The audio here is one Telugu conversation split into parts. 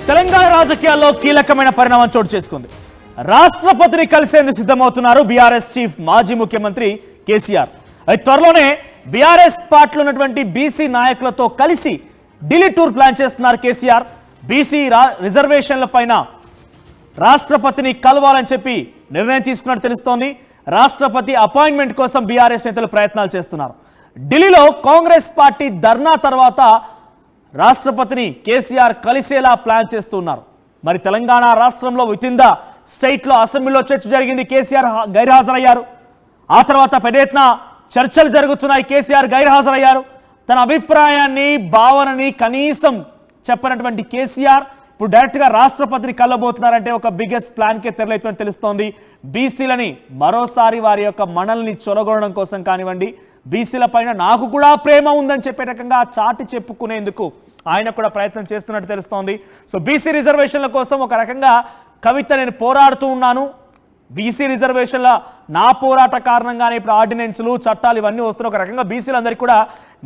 తెలంగాణ రాజకీయాల్లో కీలకమైన పరిణామం చోటు చేసుకుంది. రాష్ట్రపతిని కలిసేందుకు సిద్ధమవుతున్నారు బీఆర్ఎస్ చీఫ్ మాజీ ముఖ్యమంత్రి కేసీఆర్. అయితే త్వరలోనే బీఆర్ఎస్ పార్టీలో ఉన్నటువంటి బీసీ నాయకులతో కలిసి ఢిల్లీ టూర్ ప్లాన్ చేస్తున్నారు కేసీఆర్. బీసీ రిజర్వేషన్ల పైన రాష్ట్రపతిని కలవాలని చెప్పి నిర్ణయం తీసుకున్నట్టు తెలుస్తోంది. రాష్ట్రపతి అపాయింట్మెంట్ కోసం బీఆర్ఎస్ నేతలు ప్రయత్నాలు చేస్తున్నారు. ఢిల్లీలో కాంగ్రెస్ పార్టీ ధర్నా తర్వాత రాష్ట్రపతిని కేసీఆర్ కలిసేలా ప్లాన్ చేస్తున్నారు. మరి తెలంగాణ రాష్ట్రంలో విత్ ఇన్ ద స్టేట్లో అసెంబ్లీలో చర్చ జరిగింది. కేసీఆర్ గైర్హాజరయ్యారు. ఆ తర్వాత పెద్ద ఎత్తున చర్చలు జరుగుతున్నాయి. కేసీఆర్ గైర్హాజరయ్యారు. తన అభిప్రాయాన్ని భావనని కనీసం చెప్పనటువంటి కేసీఆర్ ఇప్పుడు డైరెక్ట్గా రాష్ట్రపతిని కలవబోతున్నారంటే ఒక బిగ్గెస్ట్ ప్లాన్కే తెరలేదని తెలుస్తోంది. బీసీలని మరోసారి వారి యొక్క మనల్ని చొరగొనడం కోసం కానివ్వండి, బీసీల పైన నాకు కూడా ప్రేమ ఉందని చెప్పే రకంగా చాటి చెప్పుకునేందుకు ఆయన కూడా ప్రయత్నం చేస్తున్నట్టు తెలుస్తోంది. సో బీసీ రిజర్వేషన్ల కోసం ఒక రకంగా కవిత నేను పోరాడుతూ ఉన్నాను, బీసీ రిజర్వేషన్ల నా పోరాట కారణంగానే ఇప్పుడు ఆర్డినెన్స్లు చట్టాలు ఇవన్నీ వస్తున్నాయి. ఒక రకంగా బీసీలందరికీ కూడా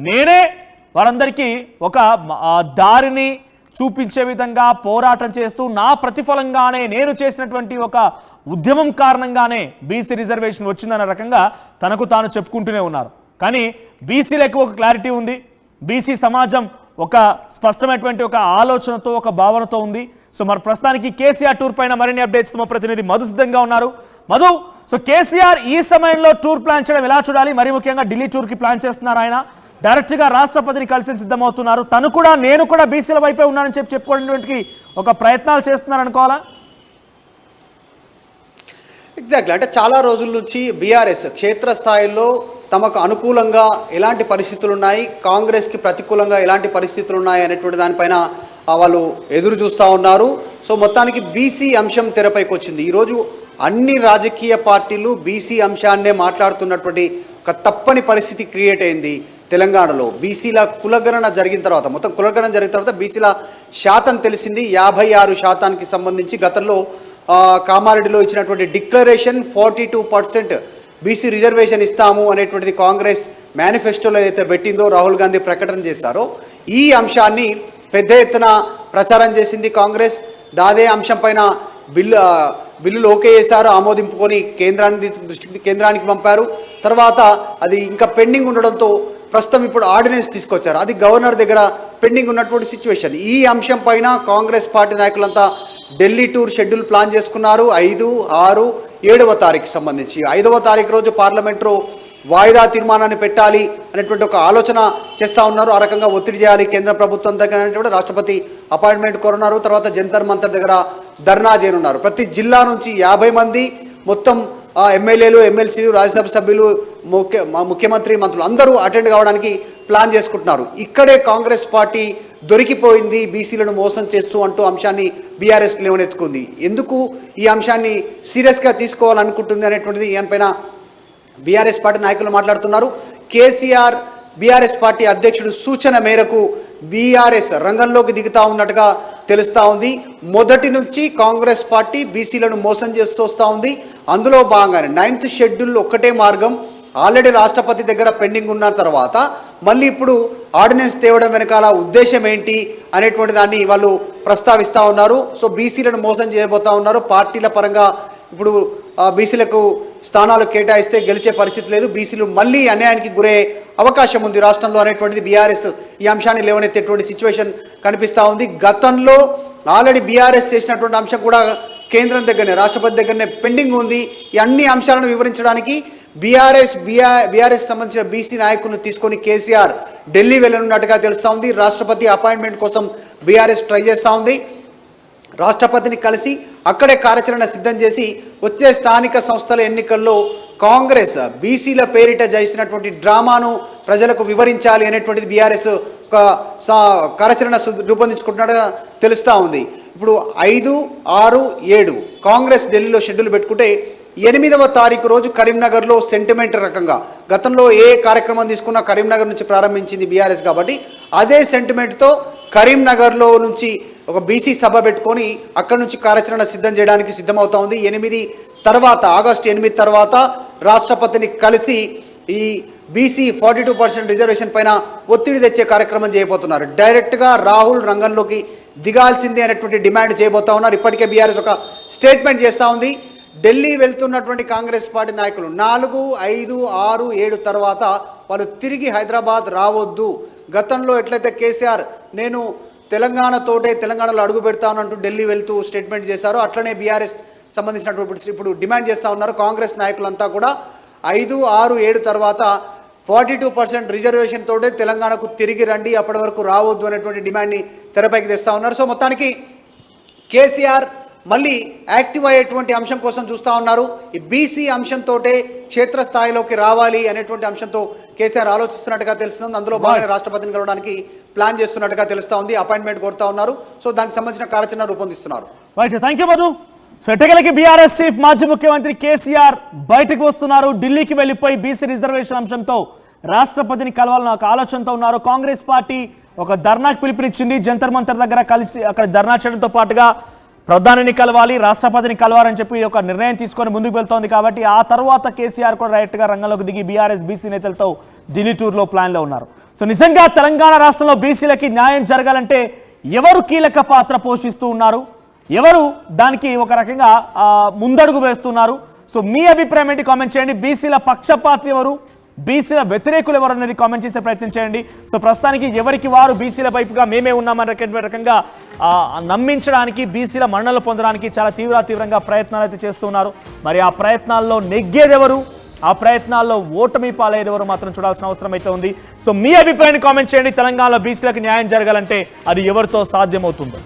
నేనే వారందరికీ ఒక దారిని చూపించే విధంగా పోరాటం చేస్తూ నా ప్రతిఫలంగానే నేను చేసినటువంటి ఒక ఉద్యమం కారణంగానే బీసీ రిజర్వేషన్ వచ్చిందన్న రకంగా తనకు తాను చెప్పుకుంటూనే ఉన్నారు. కానీ బీసీలకు ఒక క్లారిటీ ఉంది. బీసీ సమాజం ఒక స్పష్టమైనటువంటి ఒక ఆలోచనతో ఒక భావనతో ఉంది. సో మరి ప్రస్తుతానికి కేసీఆర్ టూర్ పైన మరిన్ని అప్డేట్స్ మా ప్రతినిధి మధు సిద్ధంగా ఉన్నారు. మధు, సో కేసీఆర్ ఈ సమయంలో టూర్ ప్లాన్ చేయడం ఎలా చూడాలి? మరి ముఖ్యంగా ఢిల్లీ టూర్కి ప్లాన్ చేస్తున్నారు. ఆయన డైరెక్ట్గా రాష్ట్రపతిని కలిసి సిద్ధమవుతున్నారు. తను కూడా నేను కూడా బీసీల వైపే ఉన్నానని చెప్పుకోవడానికి ఒక ప్రయత్నాలు చేస్తున్నారు అనుకోవాలా? ఎగ్జాక్ట్లీ. అంటే చాలా రోజుల నుంచి బీఆర్ఎస్ క్షేత్రస్థాయిలో తమకు అనుకూలంగా ఎలాంటి పరిస్థితులు ఉన్నాయి, కాంగ్రెస్కి ప్రతికూలంగా ఎలాంటి పరిస్థితులు ఉన్నాయి అనేటువంటి దానిపైన వాళ్ళు ఎదురు చూస్తూ ఉన్నారు. సో మొత్తానికి బీసీ అంశం తెరపైకి వచ్చింది. ఈరోజు అన్ని రాజకీయ పార్టీలు బీసీ అంశాన్నే మాట్లాడుతున్నటువంటి ఒక తప్పని పరిస్థితి క్రియేట్ అయింది తెలంగాణలో. బీసీల కులగణన జరిగిన తర్వాత, మొత్తం కులగణన జరిగిన తర్వాత బీసీల శాతం తెలిసింది. 56% సంబంధించి గతంలో కామారెడ్డిలో ఇచ్చినటువంటి డిక్లరేషన్ 42% బీసీ రిజర్వేషన్ ఇస్తాము అనేటువంటిది కాంగ్రెస్ మేనిఫెస్టోలో ఏదైతే పెట్టిందో, రాహుల్ గాంధీ ప్రకటన చేశారో, ఈ అంశాన్ని పెద్ద ఎత్తున ప్రచారం చేసింది కాంగ్రెస్. దాదే అంశం పైన బిల్లులు ఓకే చేశారు, ఆమోదింపుకొని కేంద్రానికి పంపారు. తర్వాత అది ఇంకా పెండింగ్ ఉండడంతో ప్రస్తుతం ఇప్పుడు ఆర్డినెన్స్ తీసుకొచ్చారు. అది గవర్నర్ దగ్గర పెండింగ్ ఉన్నటువంటి సిచ్యువేషన్. ఈ అంశం పైన కాంగ్రెస్ పార్టీ నాయకులంతా ఢిల్లీ టూర్ షెడ్యూల్ ప్లాన్ చేసుకున్నారు. 5, 6, 7వ తారీఖు సంబంధించి 5వ తారీఖు రోజు పార్లమెంట్లో వాయిదా తీర్మానాన్ని పెట్టాలి అనేటువంటి ఒక ఆలోచన చేస్తూ ఉన్నారు. ఆ రకంగా ఒత్తిడి చేయాలి కేంద్ర ప్రభుత్వం దగ్గర. రాష్ట్రపతి అపాయింట్మెంట్ కోరున్నారు. తర్వాత జంతర్ మంతర్ దగ్గర ధర్నా చేయనున్నారు. ప్రతి జిల్లా నుంచి 50 మంది మొత్తం ఎమ్మెల్యేలు, ఎమ్మెల్సీలు, రాజ్యసభ సభ్యులు, ముఖ్యమంత్రి, మంత్రులు అందరూ అటెండ్ కావడానికి ప్లాన్ చేసుకుంటున్నారు. ఇక్కడే కాంగ్రెస్ పార్టీ దొరికిపోయింది బీసీలను మోసం చేస్తూ అంటూ అంశాన్ని బీఆర్ఎస్ లేవనెత్తుకుంది. ఎందుకు ఈ అంశాన్ని సీరియస్గా తీసుకోవాలనుకుంటుంది అనేటువంటిది దానిపైన బీఆర్ఎస్ పార్టీ నాయకులు మాట్లాడుతున్నారు. కేసీఆర్ బీఆర్ఎస్ పార్టీ అధ్యక్షుడు సూచన మేరకు బీఆర్ఎస్ రంగంలోకి దిగుతూ ఉన్నట్టుగా తెలుస్తూ ఉంది. మొదటి నుంచి కాంగ్రెస్ పార్టీ బీసీలను మోసం చేస్తూ వస్తూ ఉంది. అందులో భాగంగానే 9th షెడ్యూల్ ఒక్కటే మార్గం. ఆల్రెడీ రాష్ట్రపతి దగ్గర పెండింగ్ ఉన్న తర్వాత మళ్ళీ ఇప్పుడు ఆర్డినెన్స్ తేవడం వెనకాల ఉద్దేశం ఏంటి అనేటువంటి దాన్ని వాళ్ళు ప్రస్తావిస్తూ ఉన్నారు. సో బీసీలను మోసం చేయబోతూ ఉన్నారు. పార్టీల పరంగా ఇప్పుడు బీసీలకు స్థానాలు కేటాయిస్తే గెలిచే పరిస్థితి లేదు, బీసీలు మళ్ళీ అన్యాయానికి గురే అవకాశం ఉంది రాష్ట్రంలో అనేటువంటిది బీఆర్ఎస్ ఈ అంశాన్ని లేవనెత్తేటువంటి సిచ్యువేషన్ కనిపిస్తూ ఉంది. గతంలో ఆల్రెడీ బీఆర్ఎస్ చేసినటువంటి అంశం కూడా కేంద్రం దగ్గరనే, రాష్ట్రపతి దగ్గరనే పెండింగ్ ఉంది. ఈ అన్ని అంశాలను వివరించడానికి బీఆర్ఎస్ సంబంధించిన బీసీ నాయకులను తీసుకొని కేసీఆర్ ఢిల్లీ వెళ్ళనున్నట్టుగా తెలుస్తూ ఉంది. రాష్ట్రపతి అపాయింట్మెంట్ కోసం బీఆర్ఎస్ ట్రై చేస్తూ ఉంది. రాష్ట్రపతిని కలిసి అక్కడే కార్యాచరణ సిద్ధం చేసి వచ్చే స్థానిక సంస్థల ఎన్నికల్లో కాంగ్రెస్ బీసీల పేరిట చేసినటువంటి డ్రామాను ప్రజలకు వివరించాలి అనేటువంటిది బీఆర్ఎస్ ఒక కార్యాచరణ రూపొందించుకుంటున్నట్టుగా తెలుస్తూ ఉంది. ఇప్పుడు 5, 6, 7 కాంగ్రెస్ ఢిల్లీలో షెడ్యూల్ పెట్టుకుంటే 8వ తారీఖు రోజు కరీంనగర్లో సెంటిమెంట్ రకంగా, గతంలో ఏ కార్యక్రమం తీసుకున్నా కరీంనగర్ నుంచి ప్రారంభించింది బీఆర్ఎస్ కాబట్టి అదే సెంటిమెంట్తో కరీంనగర్లో నుంచి ఒక బీసీ సభ పెట్టుకొని అక్కడి నుంచి కార్యాచరణ సిద్ధం చేయడానికి సిద్ధమవుతా ఉంది. 8 తర్వాత, ఆగస్టు 8 తర్వాత రాష్ట్రపతిని కలిసి ఈ బీసీ 42% రిజర్వేషన్ పైన ఒత్తిడి తెచ్చే కార్యక్రమం చేయబోతున్నారు. డైరెక్ట్గా రాహుల్ రంగంలోకి దిగాల్సిందే అనేటువంటి డిమాండ్ చేయబోతా ఉన్నారు. ఇప్పటికే బీఆర్ఎస్ ఒక స్టేట్మెంట్ చేస్తూ ఉంది. ఢిల్లీ వెళ్తున్నటువంటి కాంగ్రెస్ పార్టీ నాయకులు 4, 5, 6, 7 తర్వాత వాళ్ళు తిరిగి హైదరాబాద్ రావద్దు. గతంలో ఎట్లయితే కేసీఆర్ నేను తెలంగాణలో అడుగు పెడతాను అంటూ ఢిల్లీ వెళ్తూ స్టేట్మెంట్ చేశారో అట్లనే బీఆర్ఎస్ సంబంధించినటువంటి ఇప్పుడు డిమాండ్ చేస్తూ ఉన్నారు. కాంగ్రెస్ నాయకులంతా కూడా 5, 6, 7 తర్వాత 42% రిజర్వేషన్ తోటే తెలంగాణకు తిరిగి రండి, అప్పటి వరకు రావద్దు అనేటువంటి డిమాండ్ని తెరపైకి తెస్తూ ఉన్నారు. సో మొత్తానికి కేసీఆర్ మళ్ళీ యాక్టివ్ అయ్యేటువంటి అంశం కోసం చూస్తూ ఉన్నారు. ఈ బీసీ అంశంతో క్షేత్రస్థాయిలోకి రావాలి అనేటువంటి అంశంతో కేసీఆర్ ఆలోచిస్తున్నట్టుగా తెలుస్తుంది. అందులో భాగంగా రాష్ట్రపతిని కలవడానికి ప్లాన్ చేస్తున్నట్టుగా తెలుస్తూ ఉంది. అపాయింట్మెంట్ కోరుతా ఉన్నారు. సో దానికి సంబంధించిన కార్యాచరణ రూపొందిస్తున్నారు. Thank you Madhu. సో ఎట్టకేలకి బీఆర్ఎస్ చీఫ్ మాజీ ముఖ్యమంత్రి కేసీఆర్ బయటకు వస్తున్నారు. ఢిల్లీకి వెళ్ళిపోయి బీసీ రిజర్వేషన్ అంశంతో రాష్ట్రపతిని కలవాలని ఒక ఆలోచనతో ఉన్నారు. కాంగ్రెస్ పార్టీ ఒక ధర్నాకు పిలుపునిచ్చింది. జంతర్ మంతర్ దగ్గర కలిసి అక్కడ ధర్నా చేయడంతో పాటుగా ప్రధానిని కలవాలి, రాష్ట్రపతిని కలవాలని చెప్పి ఒక నిర్ణయం తీసుకొని ముందుకు వెళ్తోంది. కాబట్టి ఆ తర్వాత కేసీఆర్ కూడా డైరెక్ట్గా రంగంలోకి దిగి బీఆర్ఎస్ బీసీ నేతలతో ఢిల్లీ టూర్లో ప్లాన్లో ఉన్నారు. సో నిజంగా తెలంగాణ రాష్ట్రంలో బీసీలకి న్యాయం జరగాలంటే ఎవరు కీలక పాత్ర పోషిస్తూ ఉన్నారు, ఎవరు దానికి ఒక రకంగా ముందడుగు వేస్తున్నారు? సో మీ అభిప్రాయం ఏంటి కామెంట్ చేయండి. బీసీల పక్షపాతి ఎవరు, బీసీల వ్యతిరేకులు ఎవరు అనేది కామెంట్ చేసే ప్రయత్నం చేయండి. సో ప్రస్తుతానికి ఎవరికి వారు బీసీల వైపుగా మేమే ఉన్నామని రకంగా నమ్మించడానికి, బీసీల మన్ననలు పొందడానికి చాలా తీవ్రంగా ప్రయత్నాలు అయితే చేస్తున్నారు. మరి ఆ ప్రయత్నాల్లో నెగ్గేదెవరు, ఆ ప్రయత్నాల్లో ఓటమి పాలయ్యేదెవరు మాత్రం చూడాల్సిన అవసరం అయితే ఉంది. సో మీ అభిప్రాయాన్ని కామెంట్ చేయండి. తెలంగాణలో బీసీలకు న్యాయం జరగాలంటే అది ఎవరితో సాధ్యమవుతుందో.